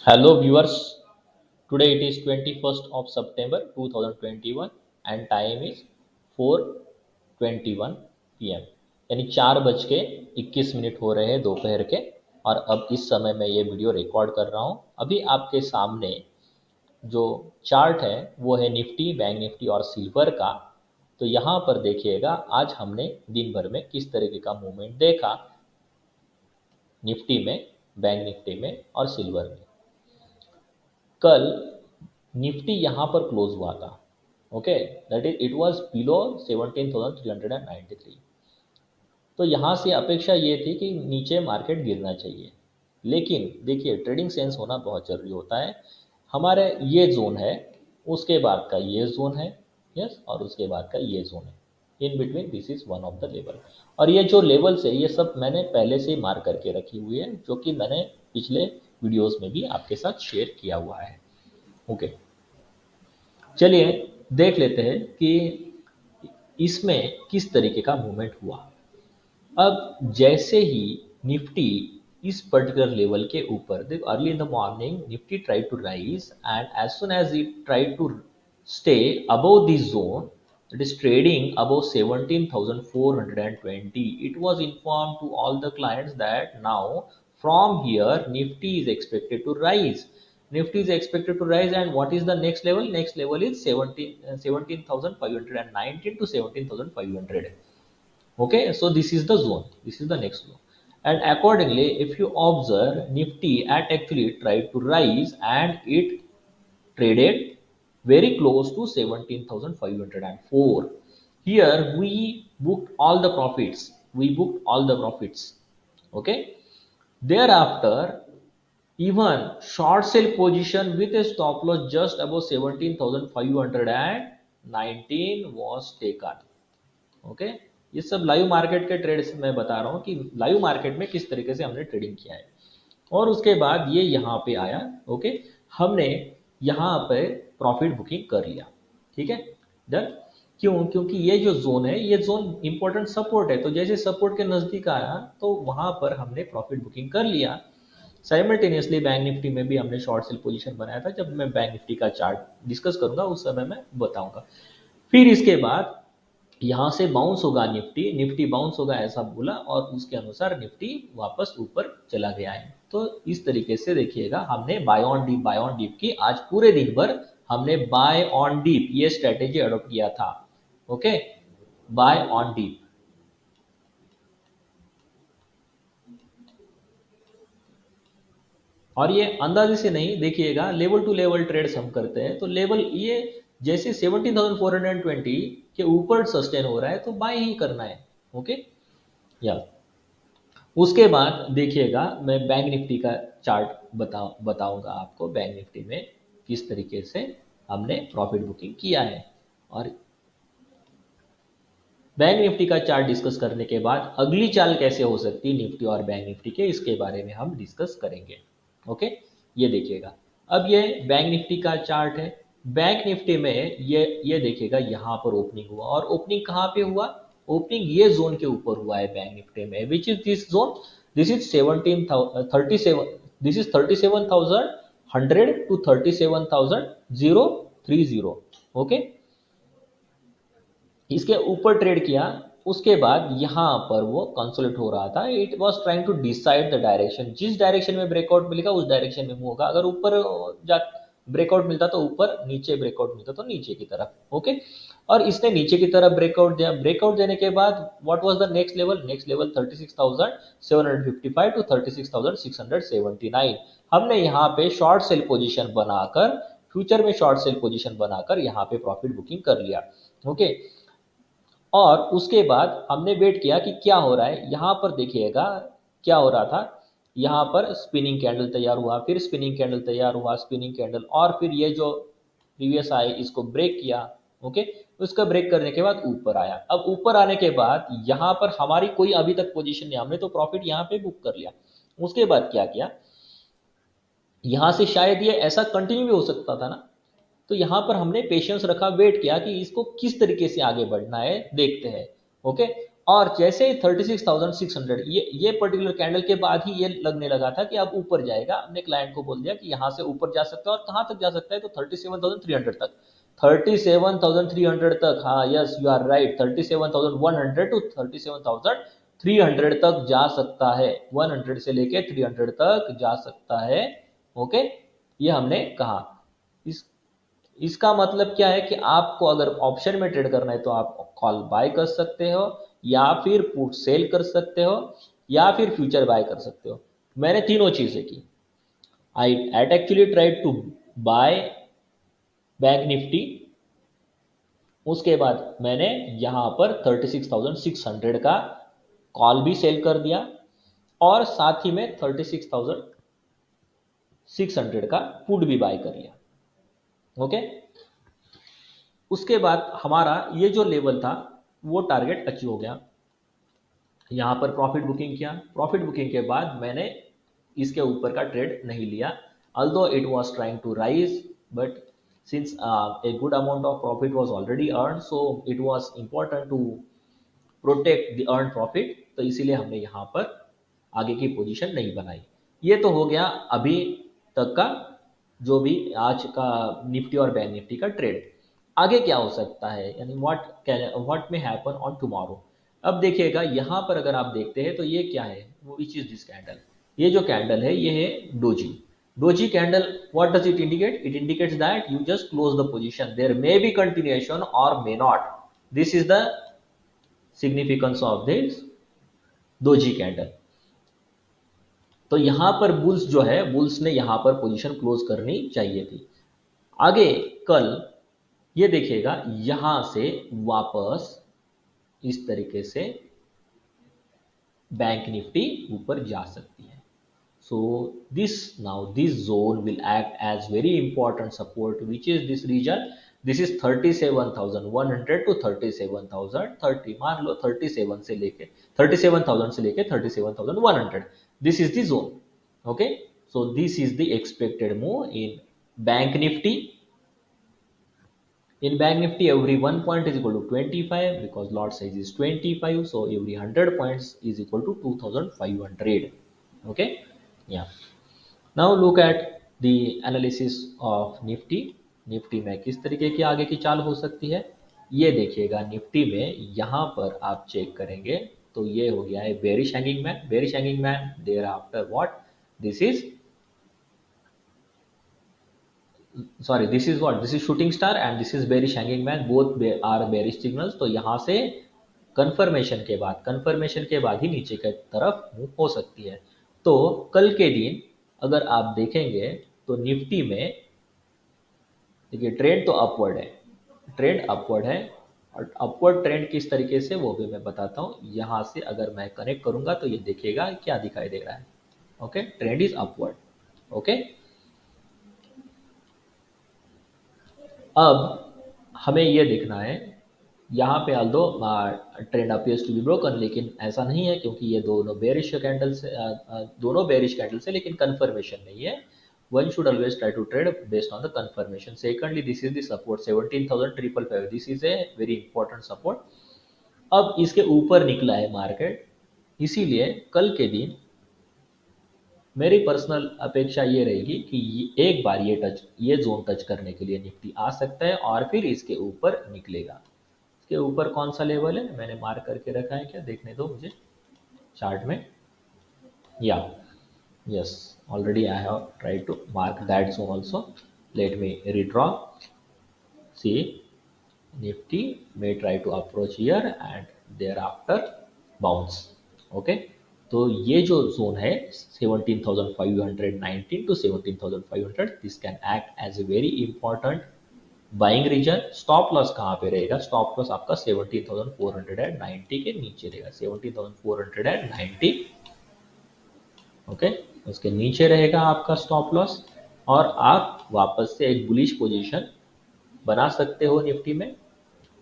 Hello viewers, today it is 21st of September 2021 and time is 4:21 PM यानी 4:21 हो रहे हैं दोपहर के। और अब इस समय मैं ये वीडियो रिकॉर्ड कर रहा हूँ। अभी आपके सामने जो चार्ट है वो है निफ्टी, बैंक निफ्टी और सिल्वर का। तो यहाँ पर देखिएगा आज हमने दिन भर में किस तरीके का मूवमेंट देखा निफ्टी में, बैंक निफ्टी में और सिल्वर में। कल निफ्टी यहाँ पर क्लोज हुआ था, okay, that is it was below 17,393। तो यहाँ से अपेक्षा ये थी कि नीचे मार्केट गिरना चाहिए, लेकिन देखिए ट्रेडिंग सेंस होना बहुत ज़रूरी होता है। हमारे ये जोन है, उसके बाद का ये जोन है, यस, और उसके बाद का ये जोन है। In between this is one of the level. और ये जो लेवल्स है ये सब मैंने पहले से ही मार्क करके रखी हुई है, जो कि मैंने पिछले वीडियोस में भी आपके साथ शेयर किया हुआ है। ओके, चलिए देख लेते हैं कि इसमें किस तरीके का मूवमेंट हुआ। अब जैसे ही निफ्टी इस पर्टिकुलर लेवल के ऊपर, देखो early in the morning Nifty try to rise and as soon as it try to stay above this zone, it is trading above 17,420. It was informed to all the clients that now from here Nifty is expected to rise. Nifty is expected to rise, and what is the next level? Next level is 17,519 to 17,500. Okay, so this is the zone, this is the next zone. And accordingly, if you observe, Nifty at actually tried to rise and it traded very close to 17,504. Here we booked all the profits, okay. Thereafter, even short sell position with a stop loss just above 17,519 was taken, okay. ये सब live market के trade से मैं बता रहा हूँ कि live market में किस तरीके से हमने ट्रेडिंग किया है। और उसके बाद ये यहाँ पे आया, ओके, हमने यहाँ पे प्रॉफिट बुकिंग कर लिया, ठीक है, डन। क्यों? क्योंकि ये जो जोन है ये जोन इंपॉर्टेंट सपोर्ट है, तो जैसे सपोर्ट के नज़दीक आया तो वहाँ पर हमने प्रॉफिट बुकिंग कर लिया। साइमल्टेनियसली बैंक निफ्टी में भी हमने शॉर्ट सेल पोजीशन बनाया था, जब मैं बैंक निफ्टी का चार्ट डिस्कस करूंगा उस समय मैं बताऊंगा। फिर इसके बाद यहाँ से बाउंस होगा निफ्टी, निफ्टी बाउंस होगा ऐसा बोला, और उसके अनुसार निफ्टी वापस ऊपर चला गया है। तो इस तरीके से देखिएगा हमने बाय ऑन डीप की। आज पूरे दिन भर हमने बाय ऑन डीप ये स्ट्रेटेजी अडॉप्ट किया था, ओके, बाय ऑन डीप। और ये अंदाजे से नहीं, देखिएगा लेवल टू लेवल ट्रेड्स हम करते हैं, तो लेवल ये जैसे 17,420 के ऊपर सस्टेन हो रहा है तो बाय ही करना है, ओके। या उसके बाद देखिएगा मैं बैंक निफ्टी का चार्ट बताऊंगा आपको, बैंक निफ्टी में किस तरीके से हमने प्रॉफिट बुकिंग किया है। और बैंक निफ्टी का चार्ट डिस्कस करने के बाद अगली चाल कैसे हो सकती है निफ्टी और बैंक निफ्टी के, इसके बारे में हम डिस्कस करेंगे, ओके। ये देखिएगा, अब ये बैंक निफ्टी का चार्ट है। बैंक निफ्टी में ये देखिएगा यहाँ पर ओपनिंग हुआ, और ओपनिंग कहाँ पे हुआ? ओपनिंग ये जोन के ऊपर हुआ है बैंक निफ्टी में, which is this zone, this is 17,37, this is 37,100 to 37,030, okay. इसके ऊपर ट्रेड किया, उसके बाद यहाँ पर वो कंसोलिडेट हो रहा था। It was trying to decide the direction, जिस डायरेक्शन में ब्रेकआउट मिलेगा उस डायरेक्शन में मूव होगा। अगर ऊपर जा ब्रेकआउट मिलता तो ऊपर, नीचे ब्रेकआउट मिलता तो नीचे की तरफ, ओके। और इसने नीचे की तरफ ब्रेकआउट दिया। ब्रेकआउट देने के बाद what was the next level? Next level 36,755 to 36,679। हमने यहाँ पे शॉर्ट सेल पोजीशन बनाकर, फ्यूचर में शॉर्ट सेल पोजीशन बनाकर यहाँ पे प्रॉफिट बुकिंग कर लिया, ओके। और उसके बाद हमने वेट किया कि क्या हो रहा है। यहाँ पर देखिएगा क्या हो रहा था, यहाँ पर स्पिनिंग कैंडल तैयार हुआ, फिर स्पिनिंग कैंडल तैयार हुआ, स्पिनिंग कैंडल, और फिर ये जो प्रीवियस आए इसको ब्रेक किया, ओके। उसका ब्रेक करने के बाद ऊपर आया। अब ऊपर आने के बाद यहाँ पर हमारी कोई अभी तक पोजीशन नहीं, हमने तो प्रॉफिट यहाँ पे बुक कर लिया। उसके बाद क्या किया, यहाँ से शायद ये ऐसा कंटिन्यू भी हो सकता था ना, तो यहाँ पर हमने पेशेंस रखा, वेट किया कि इसको किस तरीके से आगे बढ़ना है, देखते हैं, ओके। और जैसे ही 36,600 ये पर्टिकुलर कैंडल के बाद ही ये लगने लगा था कि अब ऊपर जाएगा। हमने क्लाइंट को बोल दिया कि यहाँ से ऊपर जा सकता है, और कहाँ तक जा सकता है, तो 37,300 तक, 37,300 तक, हाँ yes you are right, 37,100 to 37,300 तक जा सकता है, 100 से लेके 300 तक जा सकता है। ओके, ये हमने कहा। इस इसका मतलब क्या है कि आपको अगर ऑप्शन में ट्रेड करना है तो आप कॉल बाय कर सकते हो, या फिर पुट सेल कर सकते हो, या फिर फ्यूचर बाय कर सकते हो। मैंने तीनों चीजें की। I ate actually tried to buy Bank Nifty, उसके बाद मैंने यहां पर 36,600 का कॉल भी सेल कर दिया, और साथ ही में 36,600 का पुट भी बाय कर लिया। ओके, उसके बाद हमारा ये जो लेवल था वो टारगेट अचीव हो गया। यहाँ पर प्रॉफिट बुकिंग किया, प्रॉफिट बुकिंग के बाद मैंने इसके ऊपर का ट्रेड नहीं लिया, although it was trying to rise, but since a good amount of profit was already earned, so it was important to protect the earned profit, तो इसीलिए हमने यहाँ पर आगे की पोजीशन नहीं बनाई। ये तो हो गया अभी तक का जो भी आज का निफ्टी और बैंक निफ्टी का ट्रेड। आगे क्या हो सकता है, यानी व्हाट में हैपन ऑन टुमारो। अब देखिएगा यहाँ पर अगर आप देखते हैं तो ये क्या है, विच इज दिस कैंडल, ये जो कैंडल है ये है doji. Doji candle, what does it indicate, it indicates that you just close the position, there may be continuation और may not, this is the significance of this doji candle. तो यहां पर bulls जो है, bulls ने यहां पर position close करनी चाहिए थी। आगे कल ये देखिएगा यहां से वापस इस तरीके से बैंक निफ्टी ऊपर जा सकती है। So this zone will act as very important support, which is this region, this is 37,100 to 37,030, मान लो 37,000 से लेके 37,100, this is the zone. Okay, so this is the expected move in bank nifty. In bank nifty every 1 point is equal to 25 because lot size is 25, so every 100 points is equal to 2,500. Okay, yeah, now look at the analysis of nifty। Nifty में किस तरीके की आगे की चाल हो सकती है, ये देखिएगा निफ्टी में यहाँ पर आप चेक करेंगे तो ये हो गया है bearish hanging man, bearish hanging man, thereafter what, this is sorry, this is what, this is shooting star and this is bearish hanging man, both are bearish signals। तो यहाँ से कंफर्मेशन के बाद ही नीचे की तरफ मूव हो सकती है। तो कल के दिन अगर आप देखेंगे तो निफ्टी में देखिए ट्रेंड तो अपवर्ड है, ट्रेंड अपवर्ड है, और अपवर्ड ट्रेंड किस तरीके से वो भी मैं बताता हूँ। यहाँ से अगर मैं कनेक्ट करूंगा तो ये देखिएगा क्या दिखाई दे रहा है। Okay, trend is upward. Okay, अब हमें ये देखना है यहाँ पे although trend appears to be broken, लेकिन ऐसा नहीं है क्योंकि ये दोनों बेरिश कैंडल से दोनों बेरिश कैंडल से, लेकिन कंफर्मेशन नहीं है। One should always try to trade based on the confirmation. Secondly this is the support 17,555, this is a very important support. अब इसके ऊपर निकला है मार्केट, इसीलिए कल के दिन मेरी पर्सनल अपेक्षा ये रहेगी कि एक बार ये जोन टच करने के लिए निफ्टी आ सकता है और फिर इसके ऊपर निकलेगा। इसके ऊपर कौन सा लेवल है मैंने मार्क करके रखा है क्या, देखने दो मुझे चार्ट में। या yes, already I have tried to mark that zone also, let me redraw. See, Nifty may try to approach here and thereafter bounce। Okay, तो ये जो जोन है 17,519 to 17,500, this can act as a very important buying region. Stop loss कहाँ पे रहेगा, stop loss आपका 17,490 के नीचे रहेगा, 17,490। ओके, उसके नीचे रहेगा आपका स्टॉप लॉस, और आप वापस से एक बुलिश पोजीशन बना सकते हो निफ्टी में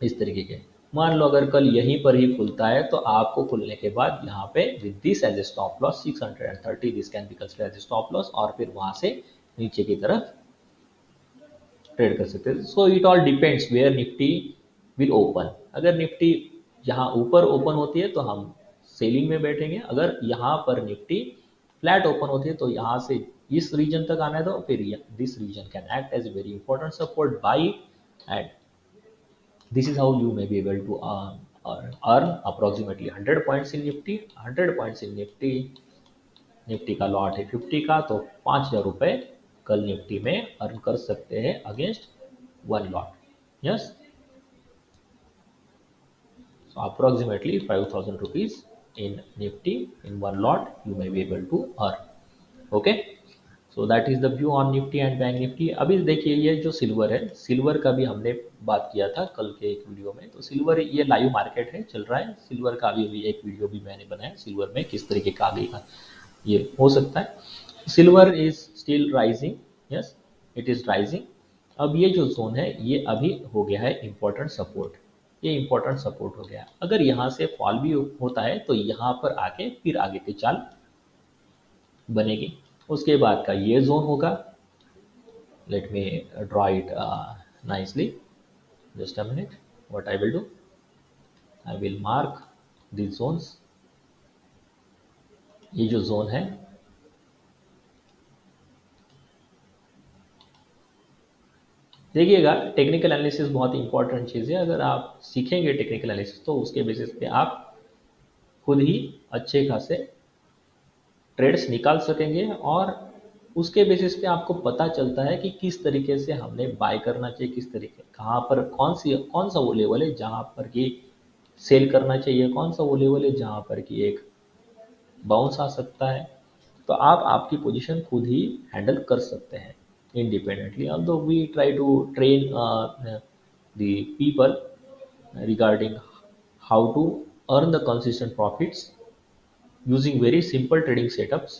इस तरीके के। मान लो अगर कल यहीं पर ही खुलता है तो आपको खुलने के बाद यहाँ पे with this as a stop loss 630, this can be considered as a stop loss, और फिर वहां से नीचे की तरफ ट्रेड कर सकते हैं। So it all depends where Nifty will open. अगर निफ्टी यहाँ ऊपर ओपन होती है तो हम सेलिंग में बैठेंगे, अगर यहाँ पर निफ्टी फ्लैट ओपन होती है तो यहाँ से इस रीजन तक आना है, तो फिर this region can act as a very important support buy, and this is how you may be able to earn approximately 100 points in nifty. 100 points in nifty, Nifty का लॉट है 50 का, तो 5,000 रुपये कल निफ्टी में अर्न कर सकते हैं against one lot. Yes, so approximately 5,000 rupees in nifty in one lot you may be able to earn. Okay, so that is the view on Nifty and bank Nifty. अभी देखिए ये जो silver है, silver का भी हमने बात किया था कल के एक वीडियो में, तो सिल्वर ये लाइव मार्केट है, चल रहा है सिल्वर का। अभी एक वीडियो भी मैंने बनाया सिल्वर में किस तरीके का आगे का ये हो सकता है। Silver is still rising, yes it is rising. अब ये जो जोन है ये अभी हो गया है इंपॉर्टेंट सपोर्ट, ये इंपॉर्टेंट सपोर्ट हो गया। अगर यहाँ से फॉल भी होता है तो यहाँ पर आके फिर आगे की चाल बनेगी। उसके बाद का ये जोन होगा, let me draw it nicely, just a minute. What I will do, I will mark this zones. ये जो जोन है देखिएगा, टेक्निकल एनालिसिस बहुत इंपॉर्टेंट चीज़ है। अगर आप सीखेंगे टेक्निकल एनालिसिस तो उसके बेसिस पे आप खुद ही अच्छे खासे ट्रेड्स निकाल सकेंगे, और उसके बेसिस पे आपको पता चलता है कि किस तरीके से हमने बाय करना चाहिए, किस तरीके कहाँ पर कौन सा वो लेवल है जहाँ पर कि सेल करना चाहिए, कौन सा वो लेवल है जहाँ पर कि एक बाउंस आ सकता है। तो आप आपकी पोजीशन खुद ही हैंडल कर सकते हैं independently, although we try to train the people regarding how to earn the consistent profits using very simple trading setups,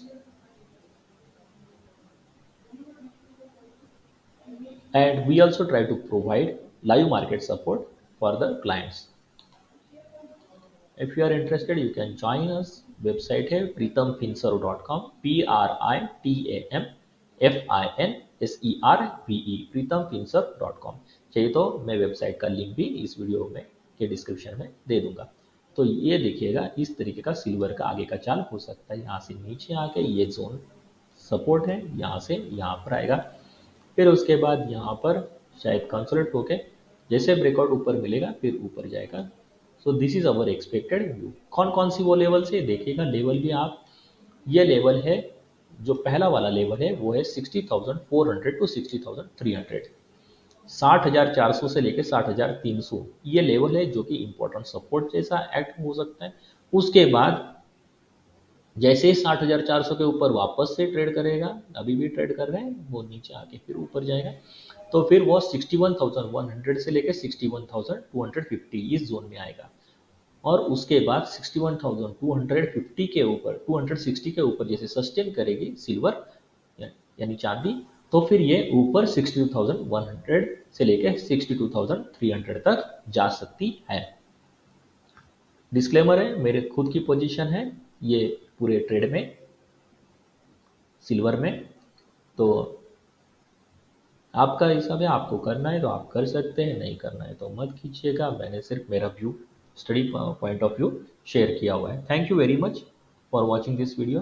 and we also try to provide live market support for the clients. If you are interested you can join us, website है pritamfinserve.com, PRITAMFINSERVE, pritamfinserve.com। चाहिए तो मैं website का link भी इस video में के description में दे दूंगा। तो ये देखिएगा इस तरीके का सिल्वर का आगे का चाल हो सकता है। यहाँ से नीचे आके ये जोन सपोर्ट है, यहाँ से यहाँ पर आएगा, फिर उसके बाद यहाँ पर शायद कंसोलिडेट होके जैसे ब्रेकआउट ऊपर मिलेगा फिर ऊपर जाएगा। So this is our expected view. कौन कौन सी वो लेवल से देखिएगा, लेवल भी आप, ये लेवल है जो पहला वाला लेवल है वो है 60,400 टू 60,300, 60,400 से लेकर 60,300 ये लेवल है जो कि इंपॉर्टेंट सपोर्ट जैसा एक्ट हो सकता है। उसके बाद जैसे ही 60,400 के ऊपर वापस से ट्रेड करेगा, अभी भी ट्रेड कर रहे हैं, वो नीचे आके फिर ऊपर जाएगा, तो फिर वो 61,100 से लेकर 61,250 इस जोन में आएगा। और उसके बाद 61,250 के ऊपर 260 के ऊपर जैसे सस्टेन करेगी सिल्वर यानी चांदी, तो फिर ये ऊपर 62,100 से लेकर 62,300 तक जा सकती है। डिस्क्लेमर है, मेरे खुद की पोजीशन है ये पूरे ट्रेड में सिल्वर में, तो आपका हिसाब है, आपको करना है तो आप कर सकते हैं, नहीं करना है तो मत कीजिएगा। मैंने सिर्फ मेरा view study point of view share किया हुआ है। Thank you very much for watching this video.